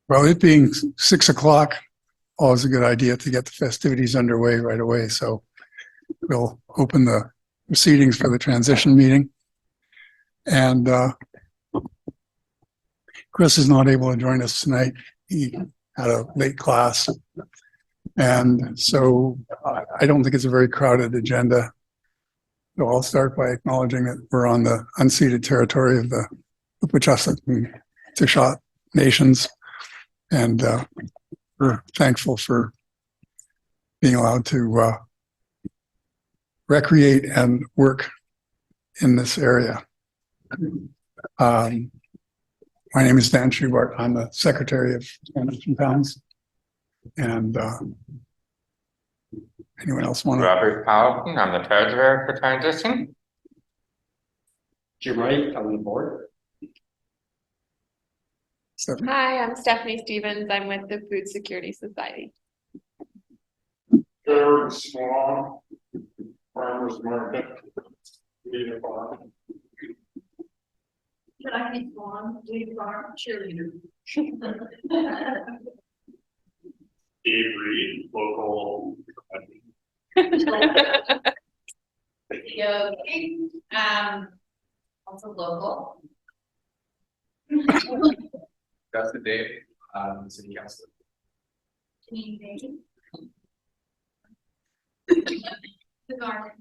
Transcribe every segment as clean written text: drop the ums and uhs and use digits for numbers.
Well, it being 6 o'clock, always a good idea to get the festivities underway right away. So we'll open the proceedings for the transition meeting. And Chris is not able to join us tonight. He had a late class. And so I don't think it's a very crowded agenda. So I'll start by acknowledging that we're on the unceded territory of the Wachusett and Tishat nations. And we're thankful for being allowed to recreate and work in this area. My name is Dan Schubart. I'm the Secretary of Transition Towns. And anyone else want to? Robert Powell, I'm the Treasurer for Transition. Jim Wright, I'm on the board. Stephanie? Hi, I'm Stephanie Stevens. I'm with the Food Security Society. Jared Swan, Farmers Market, Leader Farm. Can I be Swan, Leader Farm, cheerleader? Dave Reed, local. Yeah, okay. Also local. That's the day, city council. Community. The garden.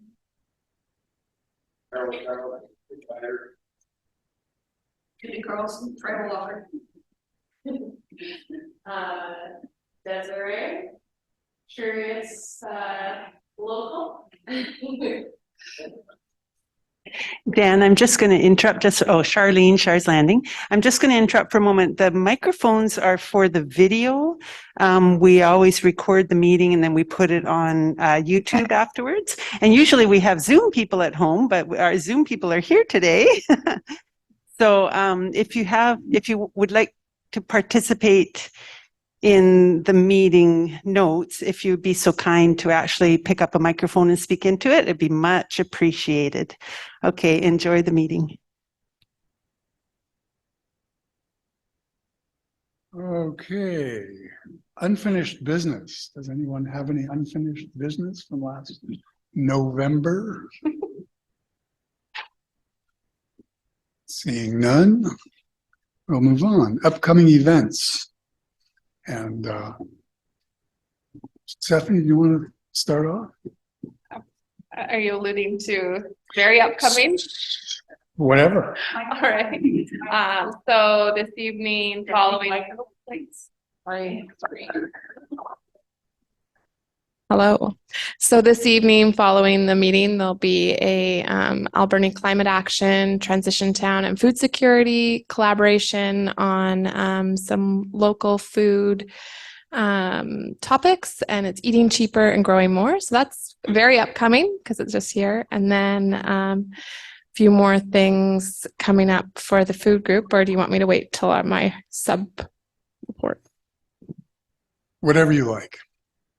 To the girls in Trevor Water. Desiree, sure it's local. Dan, I'm just going to interrupt Charlene, Char's Landing. I'm just going to interrupt for a moment. The microphones are for the video. We always record the meeting and then we put it on YouTube afterwards. And usually we have Zoom people at home, but our Zoom people are here today. So if you would like to participate in the meeting notes, if you'd be so kind to actually pick up a microphone and speak into it, it'd be much appreciated. Okay, enjoy the meeting. Okay. Unfinished business. Does anyone have any unfinished business from last November? Seeing none, we'll move on. Upcoming events. And Stephanie, do you want to start off? Are you alluding to very upcoming? Whatever. All right. So this evening following. Sorry. Hello. So this evening following the meeting, there'll be a Alberni climate action, transition town and food security collaboration on some local food topics, and it's eating cheaper and growing more. So that's very upcoming because it's just here. And then a few more things coming up for the food group, or do you want me to wait till my sub report? Whatever you like.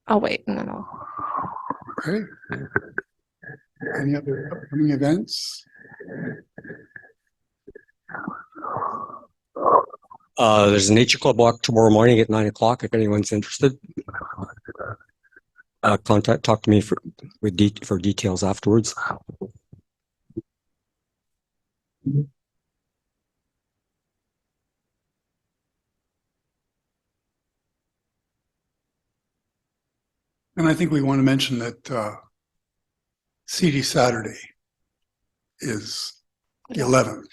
I'll wait and then I'll. Okay. Any other upcoming events? There's a nature club walk tomorrow morning at 9 o'clock. If anyone's interested, talk to me for details afterwards. And I think we want to mention that CD Saturday is the 11th.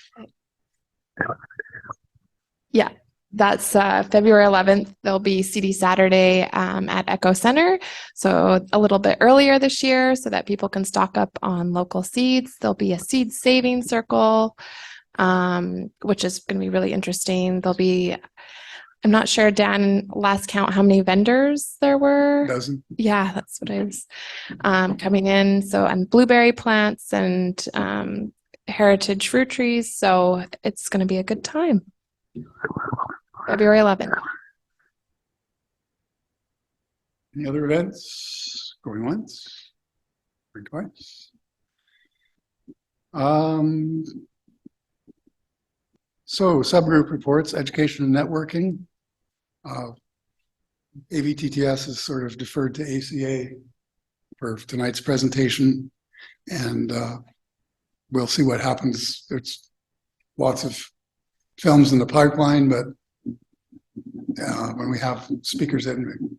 Yeah, that's February 11th. There'll be CD Saturday at Echo Center. So a little bit earlier this year so that people can stock up on local seeds. There'll be a seed saving circle, which is going to be really interesting. There'll be, I'm not sure, Dan, last count how many vendors there were. Dozen. Yeah, that's what I was coming in. So, and blueberry plants and heritage fruit trees. So it's going to be a good time. February 11th. Any other events? Going once? Going twice? So subgroup reports, education and networking. AVTTS is sort of deferred to ACA for tonight's presentation, and we'll see what happens. There's lots of films in the pipeline, but when we have speakers in,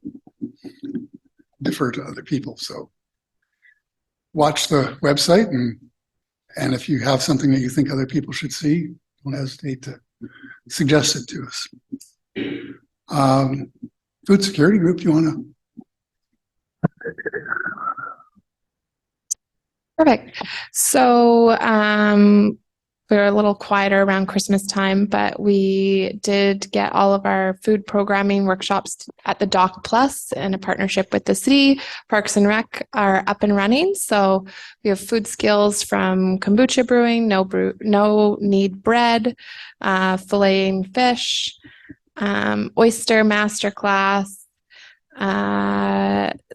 defer to other people. So watch the website, and if you have something that you think other people should see, don't hesitate to suggest it to us. Food security group, you want to? Perfect. So we're a little quieter around Christmas time, but we did get all of our food programming workshops at the Doc Plus in a partnership with the city. Parks and Rec are up and running. So we have food skills from kombucha brewing, no knead bread, filleting fish, oyster masterclass,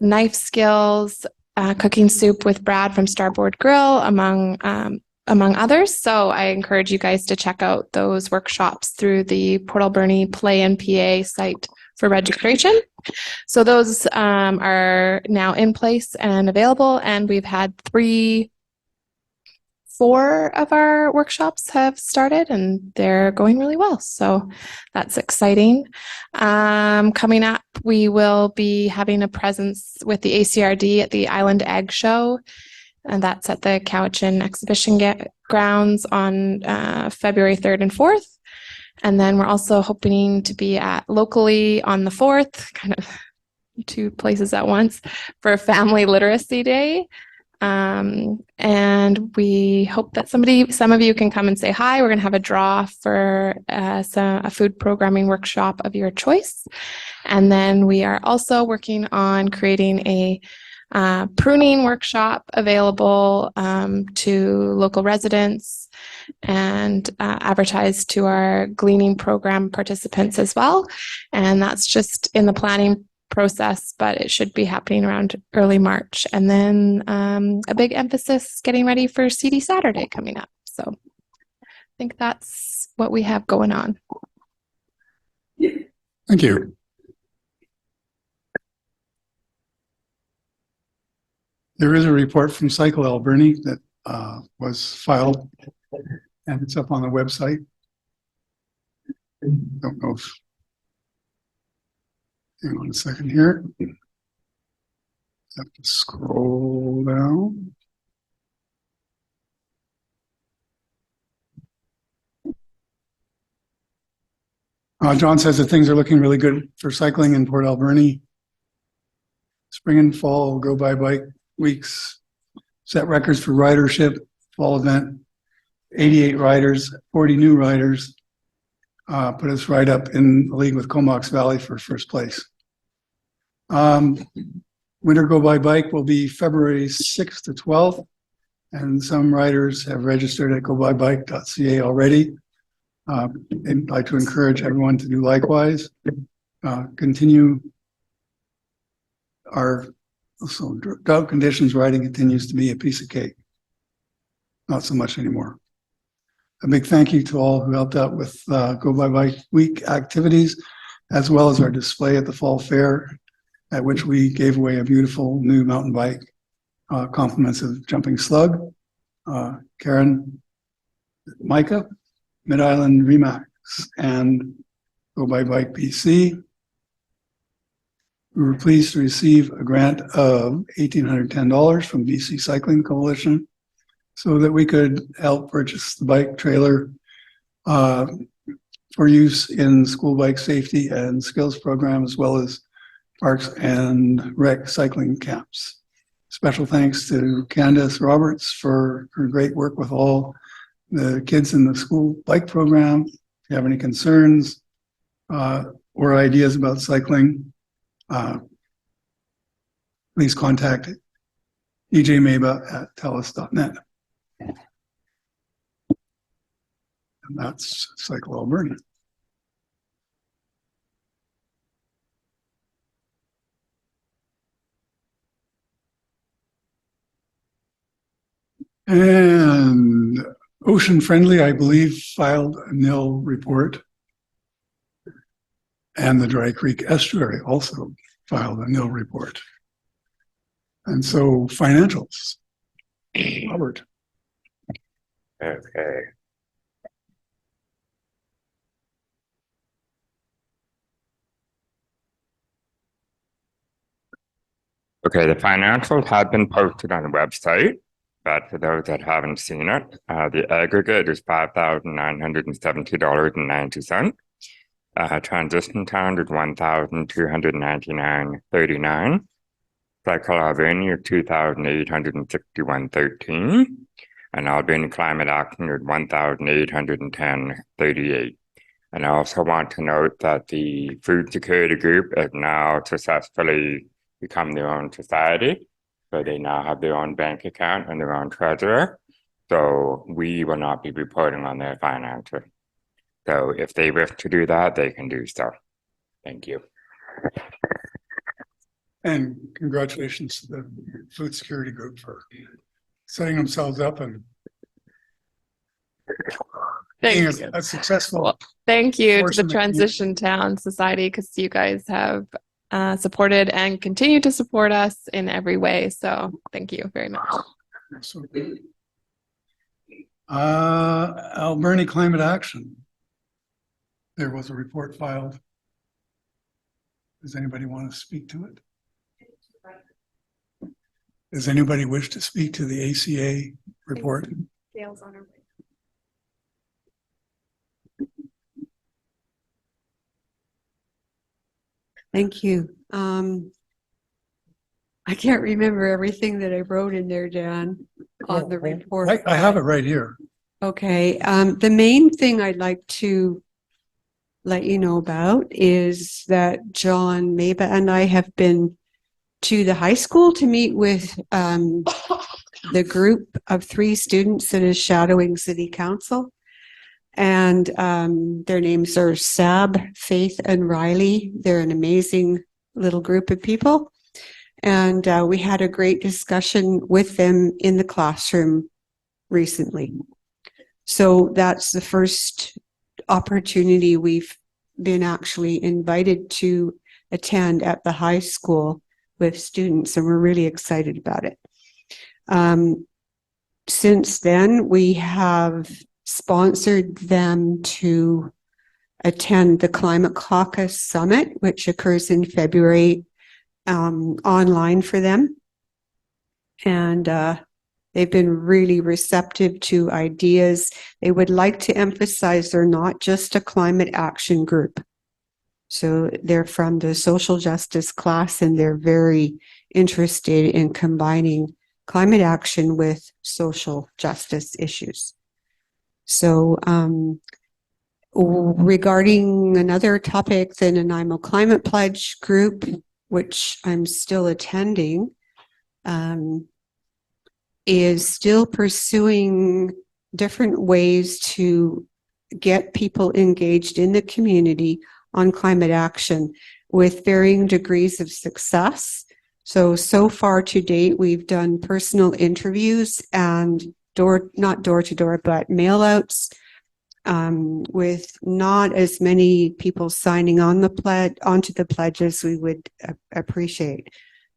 knife skills, cooking soup with Brad from Starboard Grill, among others. So I encourage you guys to check out those workshops through the Port Alberni Play NPA site for registration. So those are now in place and available, and we've had 4 of our workshops have started, and they're going really well. So that's exciting. Coming up, we will be having a presence with the ACRD at the Island Egg Show, and that's at the Cowichan Exhibition Grounds on February 3rd and 4th. And then we're also hoping to be at locally on the 4th, kind of 2 places at once, for Family Literacy Day. And we hope that some of you can come and say hi. We're going to have a draw for a food programming workshop of your choice. And then we are also working on creating a pruning workshop available to local residents and advertised to our gleaning program participants as well. And that's just in the planning process, but it should be happening around early March. And then a big emphasis getting ready for CD Saturday coming up. So I think that's what we have going on. Thank you. There is a report from Cycle Alberni that was filed, and it's up on the website. Don't know if, hang on a second here. Have to scroll down. John says that things are looking really good for cycling in Port Alberni. Spring and fall go by bike weeks, set records for ridership, fall event, 88 riders, 40 new riders, put us right up in the league with Comox Valley for first place. Winter Go By Bike will be February 6th to 12th, and some riders have registered at gobybike.ca already. I'd like to encourage everyone to do likewise. Continue our drought conditions riding continues to be a piece of cake. Not so much anymore. A big thank you to all who helped out with Go By Bike Week activities, as well as our display at the Fall Fair, at which we gave away a beautiful new mountain bike, compliments of Jumping Slug, Karen, Micah, Mid-Island Remax, and Go By Bike BC. We were pleased to receive a grant of $1,810 from BC Cycling Coalition so that we could help purchase the bike trailer for use in school bike safety and skills program, as well as parks and rec cycling camps. Special thanks to Candace Roberts for her great work with all the kids in the school bike program. If you have any concerns or ideas about cycling, please contact DJ Maba at telus.net. And that's Cycle Alberni. And Ocean Friendly, I believe, filed a nil report. And the Dry Creek Estuary also filed a nil report. And so financials, Robert. Okay. Okay, the financials have been posted on the website, but for those that haven't seen it, the aggregate is $5,970.90. Transition town is $1,299.39. Cycle Alberni is $2,861.13. And Alberni Climate Action is $1,810.38. And I also want to note that the Food Security Group has now successfully become their own society. So they now have their own bank account and their own treasurer. So we will not be reporting on their finances. So if they wish to do that, they can do so. Thank you. And congratulations to the Food Security Group for setting themselves up and being Thank you. a successful. Well, thank you to force the in the community. Transition Town Society because you guys have supported and continue to support us in every way. So thank you very much. So, Alberni Climate Action. There was a report filed. Does anybody want to speak to it? Does anybody wish to speak to the ACA report? Gail's on her way. Thank you. I can't remember everything that I wrote in there, Dan, on the report. I have it right here. Okay. The main thing I'd like to let you know about is that John Maba and I have been to the high school to meet with the group of 3 students that is shadowing city council. And their names are Sab, Faith, and Riley. They're an amazing little group of people. And we had a great discussion with them in the classroom recently. So that's the first opportunity we've been actually invited to attend at the high school with students, and we're really excited about it. Since then, we have sponsored them to attend the Climate Caucus Summit, which occurs in February, online for them. And they've been really receptive to ideas. They would like to emphasize they're not just a climate action group. So they're from the social justice class, and they're very interested in combining climate action with social justice issues. So regarding another topic, the Nanaimo Climate Pledge group, which I'm still attending, is still pursuing different ways to get people engaged in the community on climate action with varying degrees of success. So far to date, we've done personal interviews and not door to door, but mail outs, with not as many people signing on onto the pledges we would appreciate.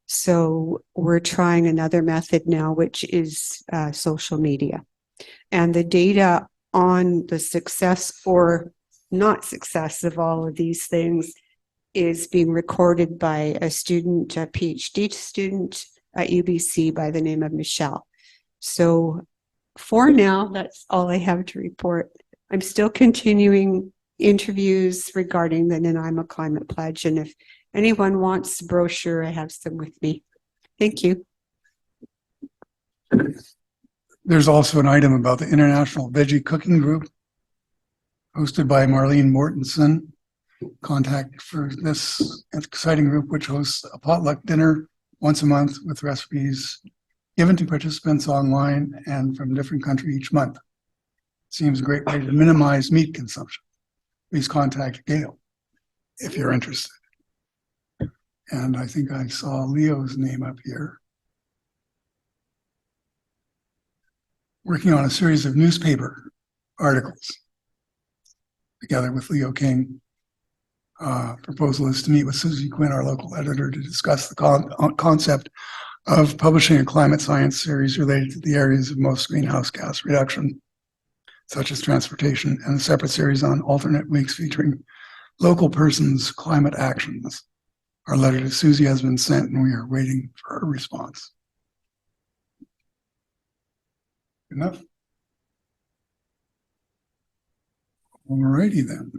So we're trying another method now, which is social media. And the data on the success or not success of all of these things is being recorded by a student, a PhD student at UBC by the name of Michelle. So for now, that's all I have to report. I'm still continuing interviews regarding the Nanaimo Climate Pledge. And if anyone wants the brochure, I have some with me. Thank you. There's also an item about the International Veggie Cooking Group hosted by Marlene Mortensen. Contact for this exciting group, which hosts a potluck dinner once a month with recipes given to participants online and from a different country each month. Seems a great way to minimize meat consumption. Please contact Gail if you're interested. And I think I saw Leo's name up here. Working on a series of newspaper articles together with Leo King. proposal is to meet with Susie Quinn, our local editor, to discuss the concept of publishing a climate science series related to the areas of most greenhouse gas reduction, such as transportation, and a separate series on alternate weeks featuring local persons' climate actions. Our letter to Susie has been sent and we are waiting for her response. Enough? Alrighty then.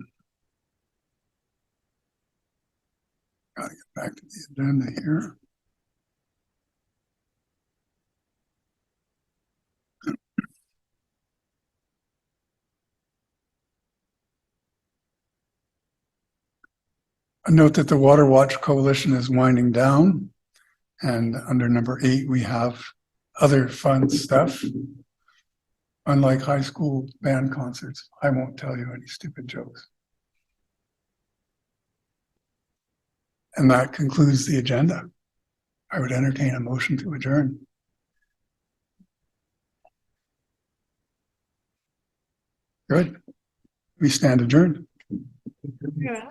Gotta get back to the agenda here. A note that the Water Watch Coalition is winding down. And under number 8, we have other fun stuff. Unlike high school band concerts, I won't tell you any stupid jokes. And that concludes the agenda. I would entertain a motion to adjourn. Good. We stand adjourned. Yeah.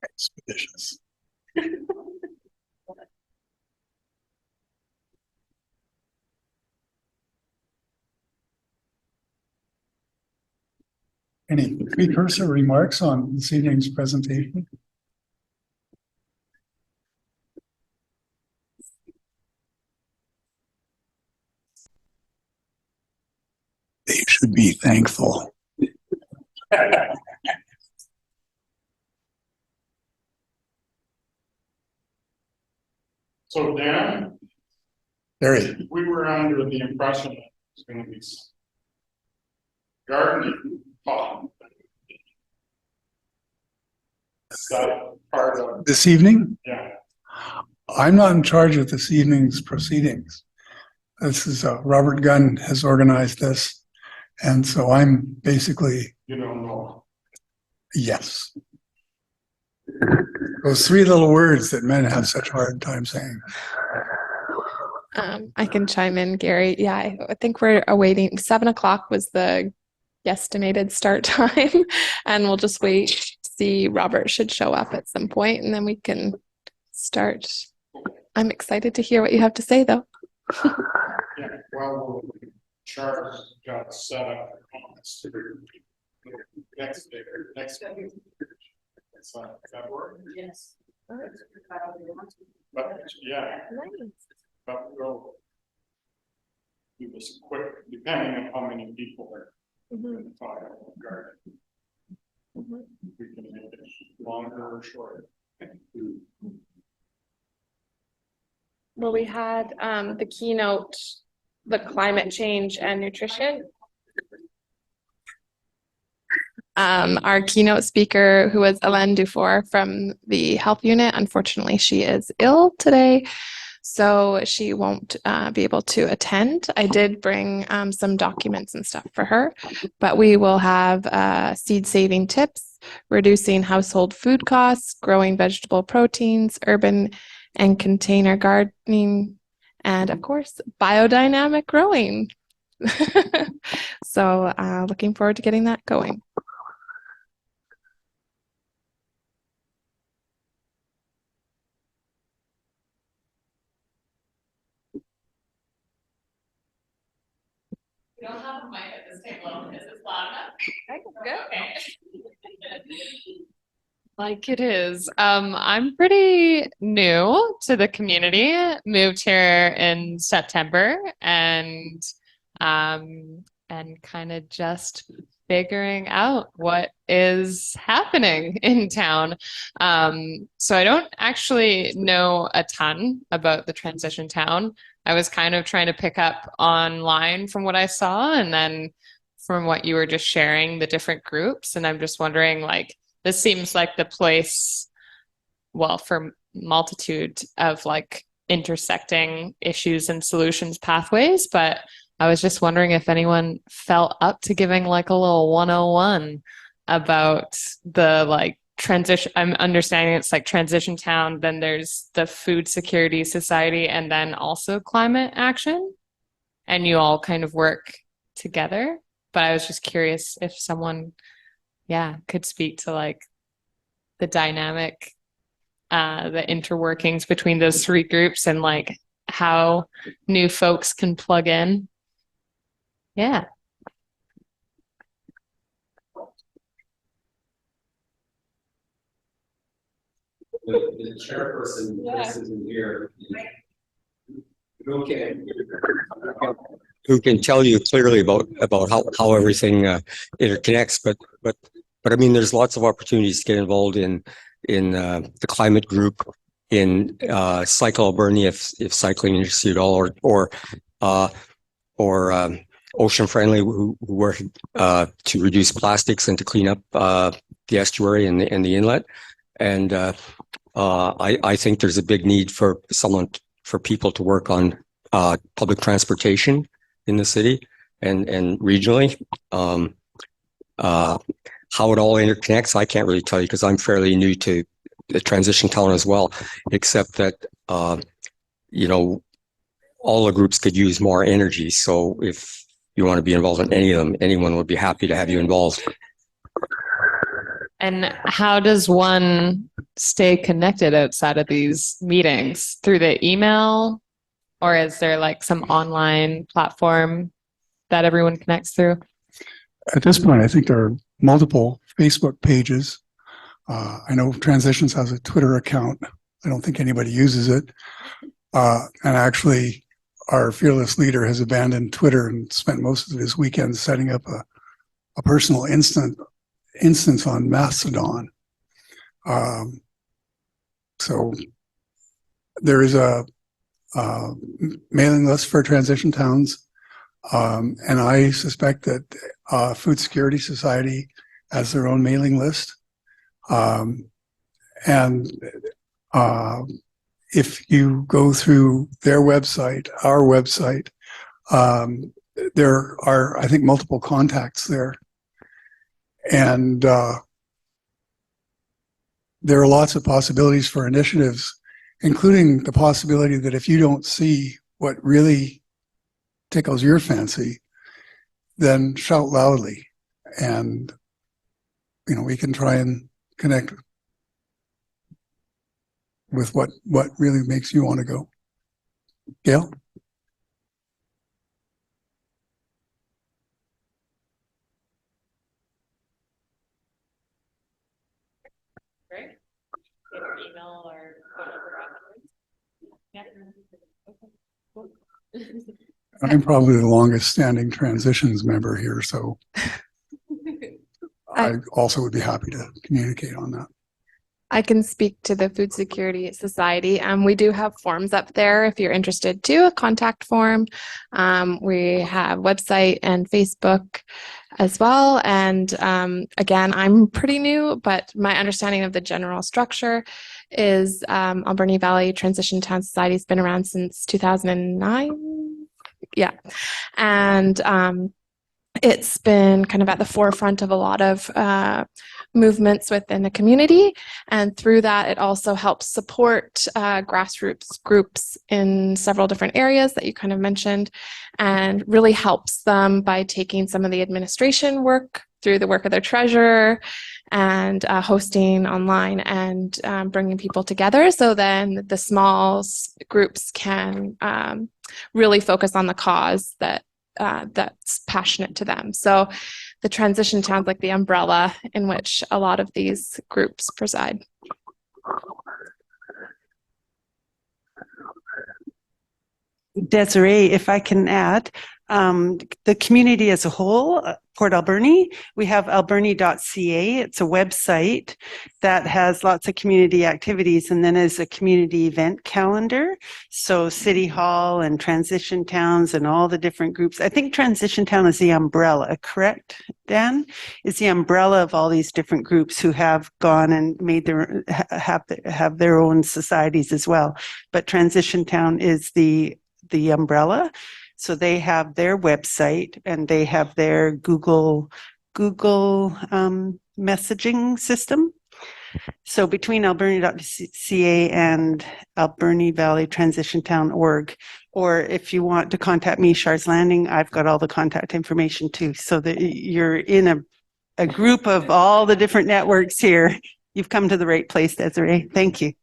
Expeditious. Any precursor remarks on this evening's presentation? They should be thankful. So Dan, Very. we were under the impression that it's gonna be gardening fun. Is that part of, This evening, yeah, I'm not in charge of this evening's proceedings. This is Robert Gunn has organized this. And so I'm basically, you don't know. yes. Those 3 little words that men have such a hard time saying. I can chime in, Gary. Yeah, I think we're awaiting 7 o'clock was the guesstimated start time, and we'll just wait to see. Robert should show up at some point, and then we can start. I'm excited to hear what you have to say, though. Yeah, well, Char's got set up. Next it's February. Yes. But yeah, but we'll do this quick, depending on how many people are talking about the garden. We can make it longer or shorter. Well, we had the keynote, the climate change and nutrition. Our keynote speaker, who was Hélène Dufour from the health unit, unfortunately, she is ill today, so she won't be able to attend. I did bring some documents and stuff for her, but we will have seed saving tips, reducing household food costs, growing vegetable proteins, urban and container gardening, and of course, biodynamic growing. So looking forward to getting that going. We don't have a mic at this table. Is this loud enough? Okay. Like it is. I'm pretty new to the community, moved here in September and kind of just figuring out what is happening in town. So I don't actually know a ton about the transition town. I was kind of trying to pick up online from what I saw and then from what you were just sharing, the different groups. And I'm just wondering, like, this seems like the place, well, for multitude of like intersecting issues and solutions pathways, but I was just wondering if anyone felt up to giving like a little 101 about the like transition. I'm understanding it's like transition town, then there's the Food Security Society, and then also climate action. and you all kind of work together. But I was just curious if someone, could speak to like the dynamic, the interworkings between those three groups and like how new folks can plug in. Yeah. The chairperson, this isn't here. Who can tell you clearly about how everything interconnects, but I mean, there's lots of opportunities to get involved in the climate group, in Cycle Alberni if cycling interests you at all, or Ocean Friendly who work to reduce plastics and to clean up the estuary and the inlet. And I think there's a big need for people to work on public transportation in the city and regionally. How it all interconnects, I can't really tell you because I'm fairly new to the transition town as well, except that, all the groups could use more energy. So if you want to be involved in any of them, anyone would be happy to have you involved. And how does one stay connected outside of these meetings? Through the email? Or is there like some online platform that everyone connects through? At this point, I think there are multiple Facebook pages. I know Transitions has a Twitter account. I don't think anybody uses it. And actually, our fearless leader has abandoned Twitter and spent most of his weekends setting up a personal instance on Mastodon. So there is a mailing list for transition towns. And I suspect that Food Security Society has their own mailing list. And if you go through their website, our website, there are, I think, multiple contacts there. And there are lots of possibilities for initiatives, including the possibility that if you don't see what really tickles your fancy, then shout loudly. And, we can try and connect with what really makes you want to go. Gail? Great. Your email or whatever afterwards. Yeah. Okay. Cool. I'm probably the longest standing transitions member here, so I also would be happy to communicate on that. I can speak to the Food Security Society. We do have forms up there if you're interested too, a contact form. We have website and Facebook as well. And again, I'm pretty new, but my understanding of the general structure is Alberni Valley Transition Town Society has been around since 2009. Yeah. And it's been kind of at the forefront of a lot of movements within the community. And through that, it also helps support grassroots groups in several different areas that you kind of mentioned, and really helps them by taking some of the administration work through the work of their treasurer and hosting online and bringing people together. So then the small groups can really focus on the cause that's passionate to them. So the transition town's like the umbrella in which a lot of these groups preside. Desiree, if I can add, the community as a whole, Port Alberni, we have alberni.ca. It's a website that has lots of community activities, and then is a community event calendar. So City Hall and Transition Towns and all the different groups. I think Transition Town is the umbrella, correct, Dan? Is the umbrella of all these different groups who have gone and made have their own societies as well. But Transition Town is the umbrella. So they have their website and they have their Google messaging system. So between alberni.ca and Alberni Valley Transition Town org, or if you want to contact me, Char's Landing, I've got all the contact information too, so that you're in a group of all the different networks here. You've come to the right place, Desiree. Thank you.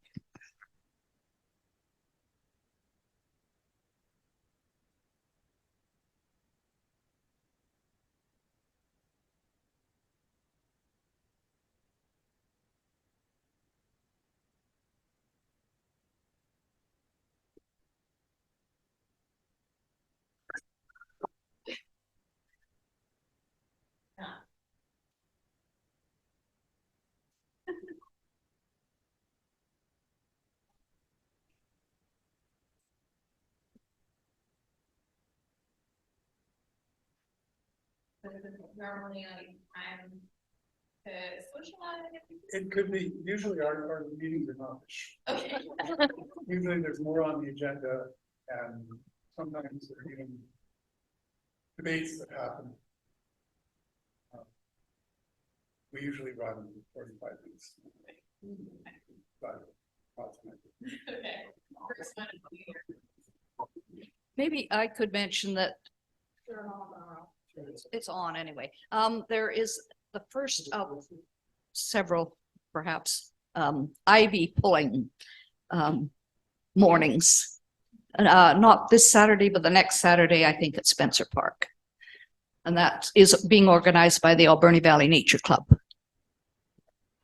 Normally I'm to socialize. It could be, usually our meetings are not. Okay. Usually there's more on the agenda and sometimes there are even debates that happen. We usually run 45 minutes. But, Okay. Maybe I could mention that it's on anyway. There is the first of several, perhaps, ivy pulling mornings. Not this Saturday, but the next Saturday, I think at Spencer Park. And that is being organized by the Alberni Valley Nature Club.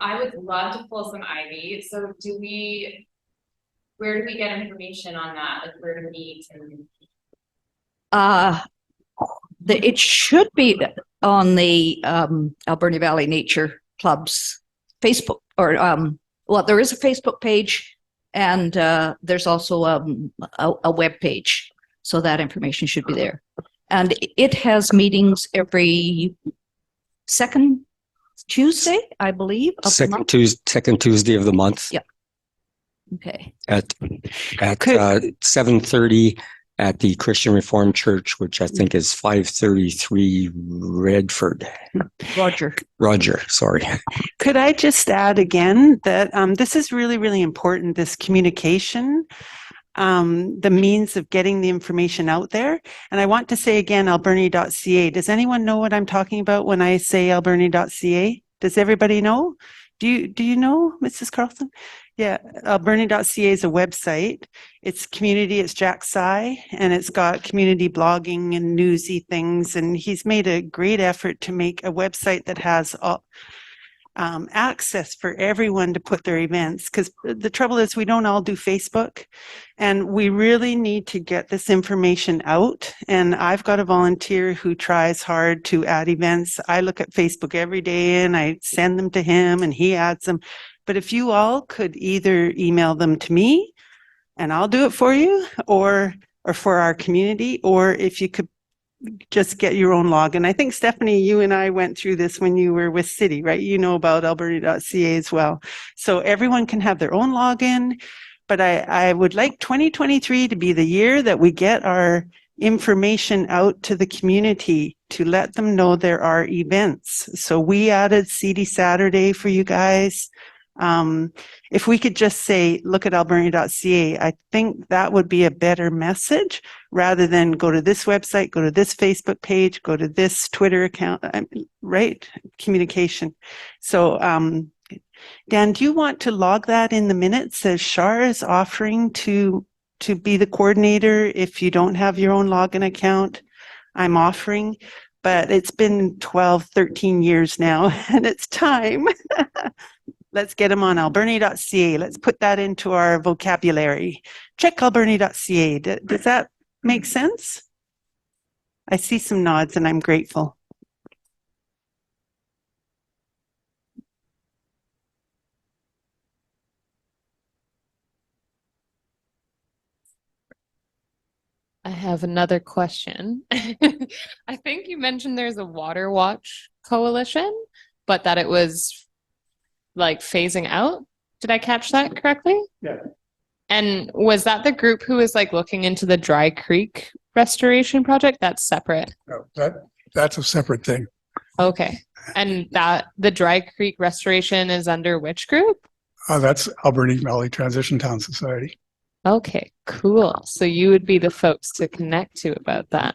I would love to pull some ivy. So where do we get information on that? Like where to meet and It should be on the Alberni Valley Nature Club's Facebook, or well, there is a Facebook page, and there's also a web page, so that information should be there. And it has meetings every second Tuesday, I believe. Of the month. Second Tuesday of the month. Yeah. Okay. At 7:30 at the Christian Reformed Church, which I think is 533 Redford. Roger, sorry. Could I just add again that this is really, really important, this communication, the means of getting the information out there. And I want to say again, alberni.ca. Does anyone know what I'm talking about when I say alberni.ca? Does everybody know? Do you know, Mrs. Carlson? Yeah, alberni.ca is a website. It's community, it's Jack Sy, and it's got community blogging and newsy things. And he's made a great effort to make a website that has access for everyone to put their events. Because the trouble is we don't all do Facebook, and we really need to get this information out. And I've got a volunteer who tries hard to add events. I look at Facebook every day and I send them to him and he adds them. But if you all could either email them to me and I'll do it for you, or for our community, or if you could just get your own login. I think, Stephanie, you and I went through this when you were with City, right? You know about alberni.ca as well. So everyone can have their own login, but I would like 2023 to be the year that we get our information out to the community to let them know there are events. So we added CD Saturday for you guys. If we could just say, look at alberni.ca, I think that would be a better message rather than go to this website, go to this Facebook page, go to this Twitter account, right? Communication. So, Dan, do you want to log that in the minutes as Char is offering to be the coordinator if you don't have your own login account? I'm offering, but it's been 12, 13 years now and it's time. Let's get them on alberni.ca. Let's put that into our vocabulary. Check alberni.ca. Does that make sense? I see some nods and I'm grateful. I have another question. I think you mentioned there's a Water Watch coalition, but that it was like phasing out. Did I catch that correctly? Yeah. And was that the group who was like looking into the Dry Creek restoration project? That's separate. No, that's a separate thing. Okay. And that the Dry Creek Restoration is under which group? That's Alberni Valley Transition Town Society. Okay, cool. So you would be the folks to connect to about that.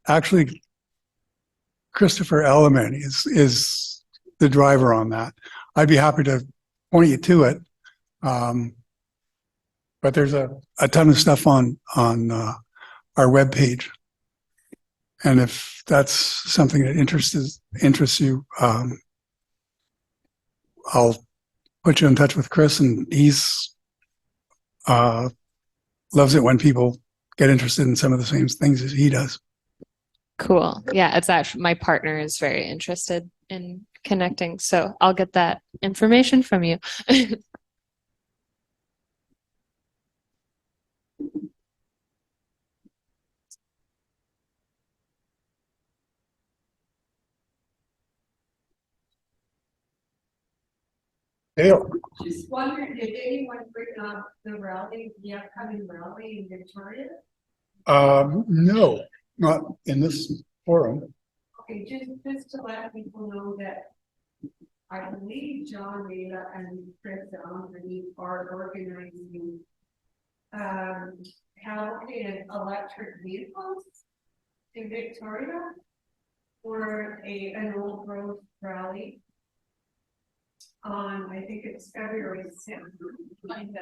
Actually, Christopher Elliman is the driver on that. I'd be happy to point you to it. But there's a ton of stuff on our webpage. And if that's something that interests you, I'll put you in touch with Chris, and he's loves it when people get interested in some of the same things as he does. Cool. Yeah, it's actually my partner is very interested in connecting. So I'll get that information from you. Dale. Just wondering, did anyone bring up the rally, the upcoming rally in Victoria? No, not in this forum. Okay, just to let people know that I believe John Mela and Chris Alberni are organizing allocated electric vehicles in Victoria for an old growth rally on, I think it's February 6th. 25th.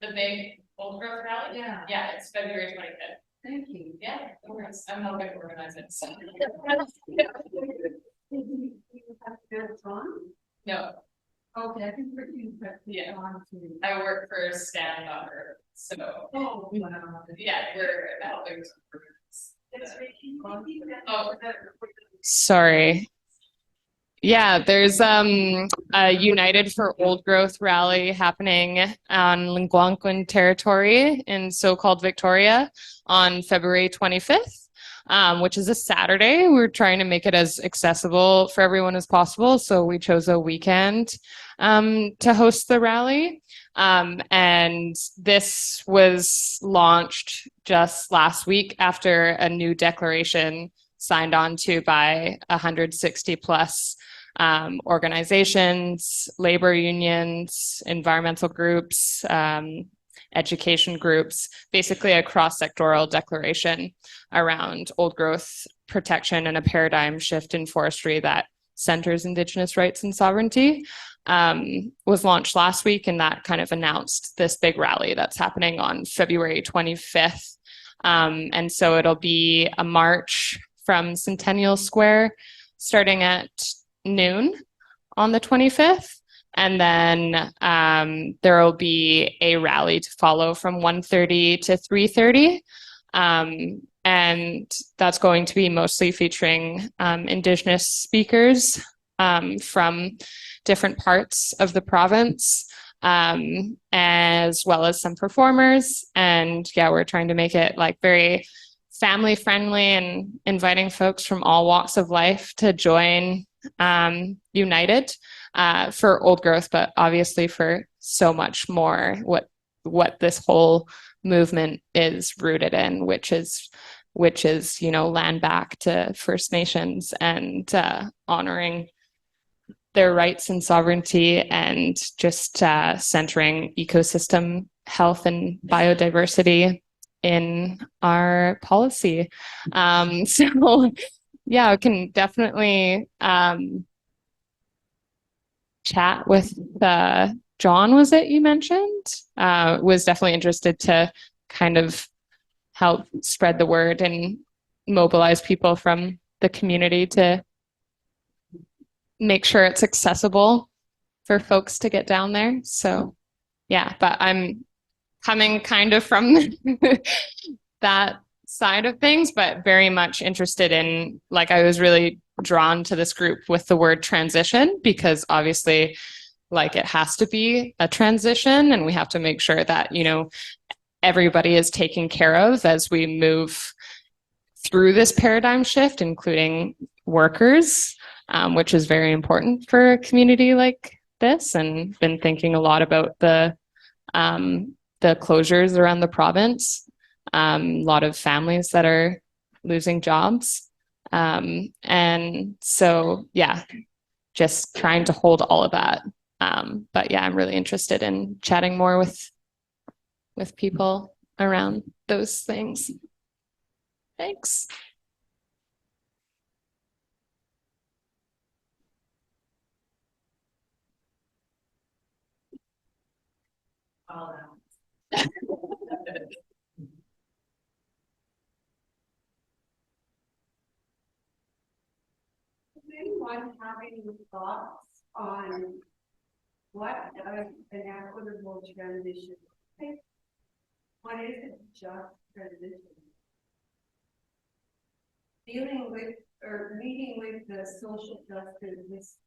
The big old growth rally? Yeah. Yeah, it's February 25th. Thank you. Yeah, of course. I'm helping organize it. So. No, Okay, I think we're doing that. Yeah. On to. I work for Stand on Earth. So Oh, wow. yeah, we're helping. Oh, Sorry. Yeah, there's a United for Old Growth rally happening on Algonquin territory in so-called Victoria on February 25th, which is a Saturday. We're trying to make it as accessible for everyone as possible, so we chose a weekend to host the rally. And this was launched just last week after a new declaration signed on to by 160 plus organizations, labor unions, environmental groups, education groups, basically a cross-sectoral declaration around old growth protection and a paradigm shift in forestry that centers Indigenous rights and sovereignty. Was launched last week, and that kind of announced this big rally that's happening on February 25th. And so it'll be a march from Centennial Square starting at noon on the 25th. And then there will be a rally to follow from 1:30 to 3:30. And that's going to be mostly featuring Indigenous speakers from different parts of the province, as well as some performers. And yeah, we're trying to make it like very family friendly and inviting folks from all walks of life to join United for old growth, but obviously for so much more what this whole movement is rooted in, which is land back to First Nations and honoring their rights and sovereignty, and just centering ecosystem health and biodiversity in our policy. So yeah, I can definitely chat with John, was it you mentioned? Was definitely interested to kind of help spread the word and mobilize people from the community to make sure it's accessible for folks to get down there. So yeah, but I'm coming kind of from that side of things, but very much interested in, like, I was really drawn to this group with the word transition, because obviously, like, it has to be a transition, and we have to make sure that, everybody is taken care of as we move through this paradigm shift, including workers, which is very important for a community like this, and been thinking a lot about the closures around the province. A lot of families that are losing jobs. And so, yeah, just trying to hold all of that. But yeah, I'm really interested in chatting more with people around those things. Thanks. Anyone have any thoughts on what does an equitable transition look like? What is it just transition? Dealing with or meeting with the social justice, this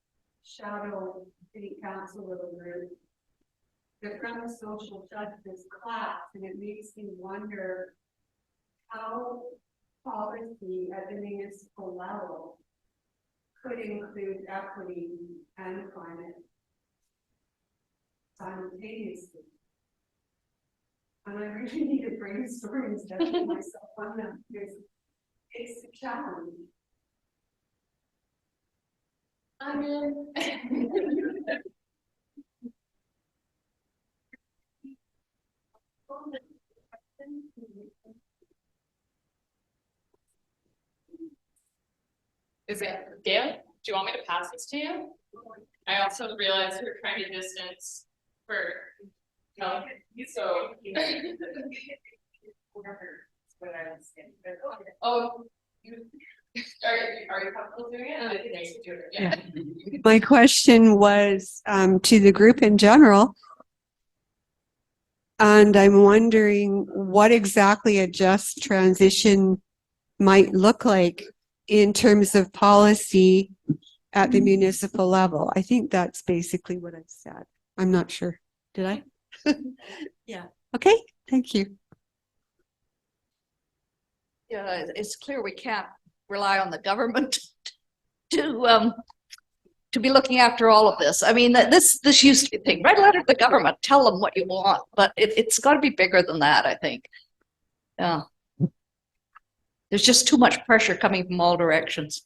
shadow city council little group, they're from the social justice class, and it makes me wonder how policy at the municipal level could include equity and climate simultaneously. And I really need to brainstorm and study myself on that because it's a challenge. Is it Gail? Do you want me to pass this to you? I also realized we're trying to distance for, no, so. Oh, are you comfortable doing it? I think I should do it. Yeah. My question was to the group in general. And I'm wondering what exactly a just transition might look like in terms of policy at the municipal level. I think that's basically what I said. I'm not sure. Did I? Yeah. Okay. Thank you. Yeah, it's clear we can't rely on the government to be looking after all of this. I mean, this used to be a thing. Write a letter to the government, tell them what you want, but it's got to be bigger than that, I think. Yeah. There's just too much pressure coming from all directions.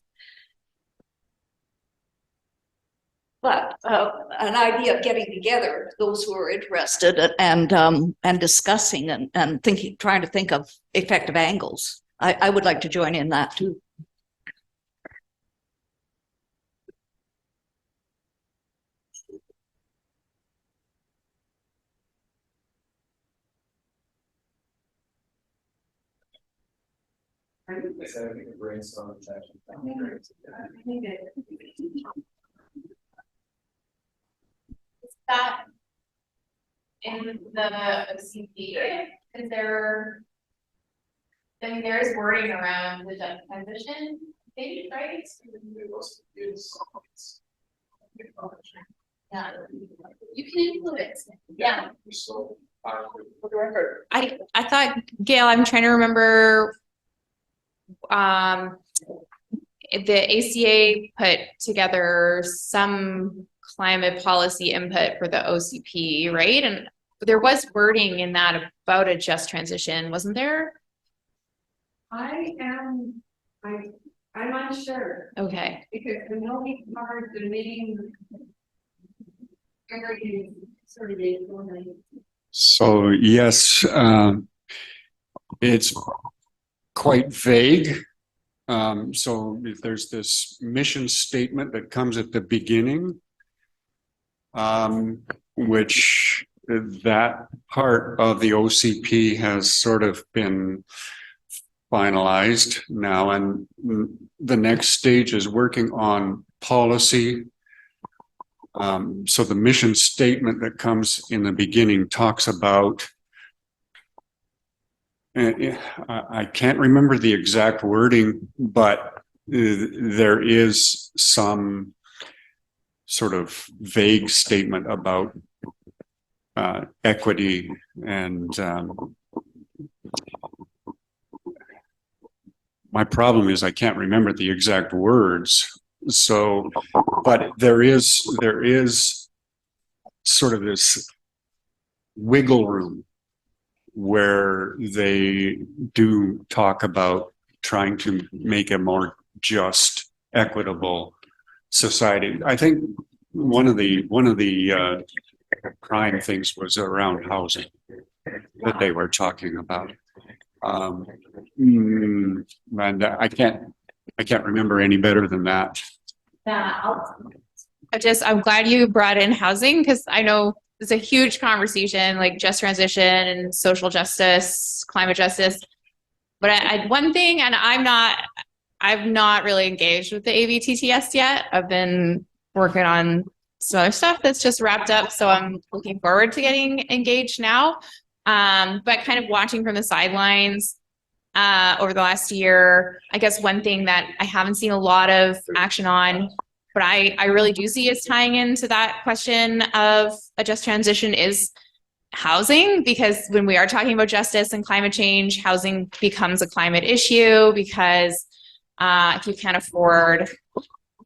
But an idea of getting together, those who are interested and discussing and thinking, trying to think of effective angles. I would like to join in that too. That in the OCP, is there, I mean, there is wording around the just transition stage, right? Yeah, you can include it. Yeah. I thought, Gail, I'm trying to remember, the ACA put together some climate policy input for the OCP, right? And there was wording in that about a just transition, wasn't there? I'm unsure Okay. because the knowing part, the meeting. Sort of So yes, it's quite vague. So if there's this mission statement that comes at the beginning, which that part of the OCP has sort of been finalized now, and the next stage is working on policy. So the mission statement that comes in the beginning talks about, I can't remember the exact wording, but there is some sort of vague statement about equity and my problem is I can't remember the exact words. So, but there is sort of this wiggle room where they do talk about trying to make a more just, equitable society. I think one of the prime things was around housing that they were talking about. And I can't remember any better than that. I'm glad you brought in housing because I know it's a huge conversation, like just transition and social justice, climate justice. But one thing, and I've not really engaged with the AVTTS yet. I've been working on some other stuff that's just wrapped up. So I'm looking forward to getting engaged now. But kind of watching from the sidelines over the last year, I guess one thing that I haven't seen a lot of action on, but I really do see as tying into that question of a just transition is housing, because when we are talking about justice and climate change, housing becomes a climate issue because if you can't afford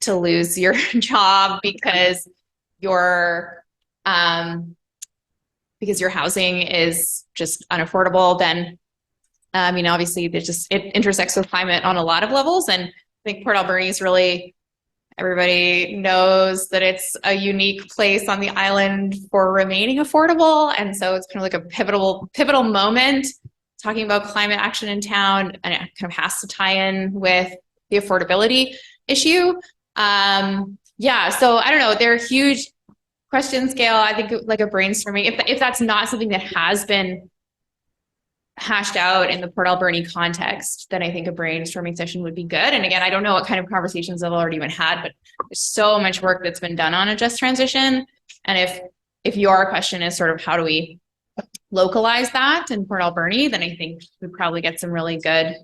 to lose your job because your housing is just unaffordable, then I mean, obviously it intersects with climate on a lot of levels. And I think Port Alberni is really, everybody knows that it's a unique place on the island for remaining affordable. And so it's kind of like a pivotal moment talking about climate action in town, and it kind of has to tie in with the affordability issue. So I don't know, they're huge questions, Gail. I think like a brainstorming, if that's not something that has been hashed out in the Port Alberni context, then I think a brainstorming session would be good. And again, I don't know what kind of conversations have already been had, but there's so much work that's been done on a just transition. And if your question is sort of how do we localize that in Port Alberni, then I think we probably get some really good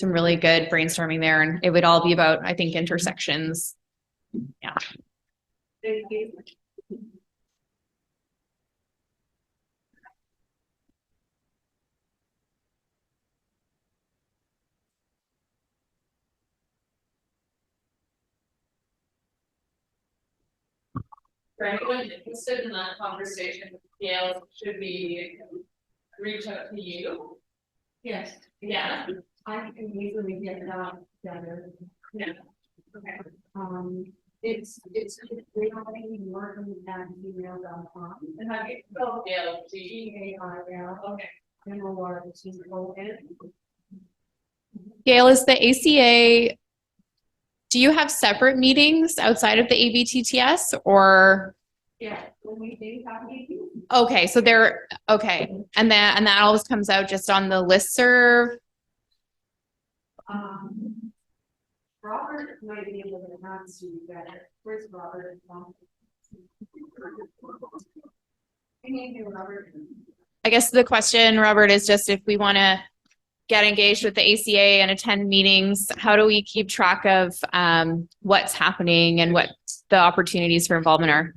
brainstorming there. And it would all be about, I think, intersections. Yeah. For anyone interested in that conversation, Gail, should we reach out to you? Yes. Yeah. I can easily get that together. Yeah. Okay. It's reality working at gmail.com. And how do you spell Gail? GAIL. Okay. MORTON. Gail, is the ACA, do you have separate meetings outside of the ABTTS or? Yeah, when we do have meetings. Okay, so they're, okay. And that always comes out just on the listserv? Robert might be able to answer you better. Where's Robert? Robert. I guess the question, Robert, is just if we want to get engaged with the ACA and attend meetings, how do we keep track of what's happening and what the opportunities for involvement are?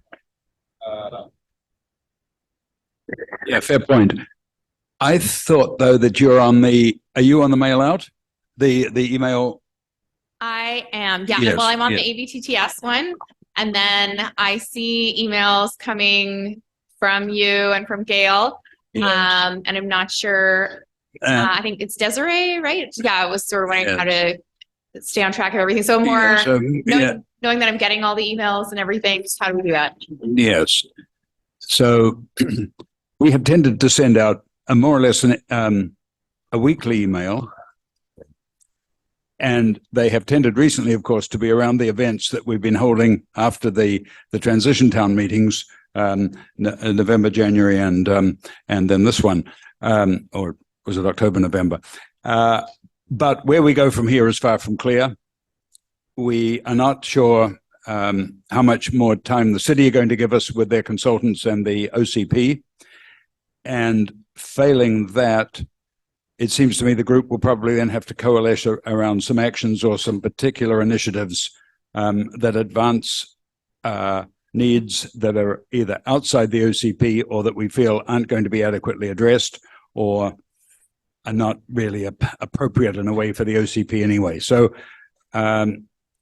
Yeah, fair point. I thought though that are you on the mail out? The email? I am, yeah. Yes, Well, I'm on yes. the ABTTS one, and then I see emails coming from you and from Gail. Yes. And I'm not sure. I think it's Desiree, right? Yeah, it was sort of wondering how to stay on track of everything. So more Yeah, so, knowing that I'm getting all the emails and everything. Just how do we do that? yes. So we have tended to send out a more or less a weekly email. And they have tended recently, of course, to be around the events that we've been holding after the transition town meetings, November, January, and then this one, or was it October, November? But where we go from here is far from clear. We are not sure how much more time the city are going to give us with their consultants and the OCP. And failing that, it seems to me the group will probably then have to coalesce around some actions or some particular initiatives that advance needs that are either outside the OCP or that we feel aren't going to be adequately addressed or are not really appropriate in a way for the OCP anyway. So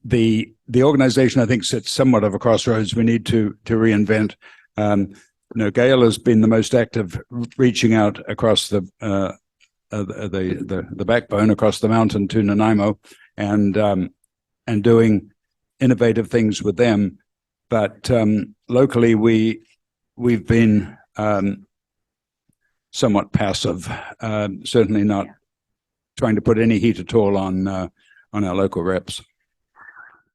the organization, I think, sits somewhat of a crossroads. We need to reinvent. Gail has been the most active, reaching out across the the backbone across the mountain to Nanaimo, and doing innovative things with them. But locally, we've been somewhat passive. Certainly not trying to put any heat at all on our local reps.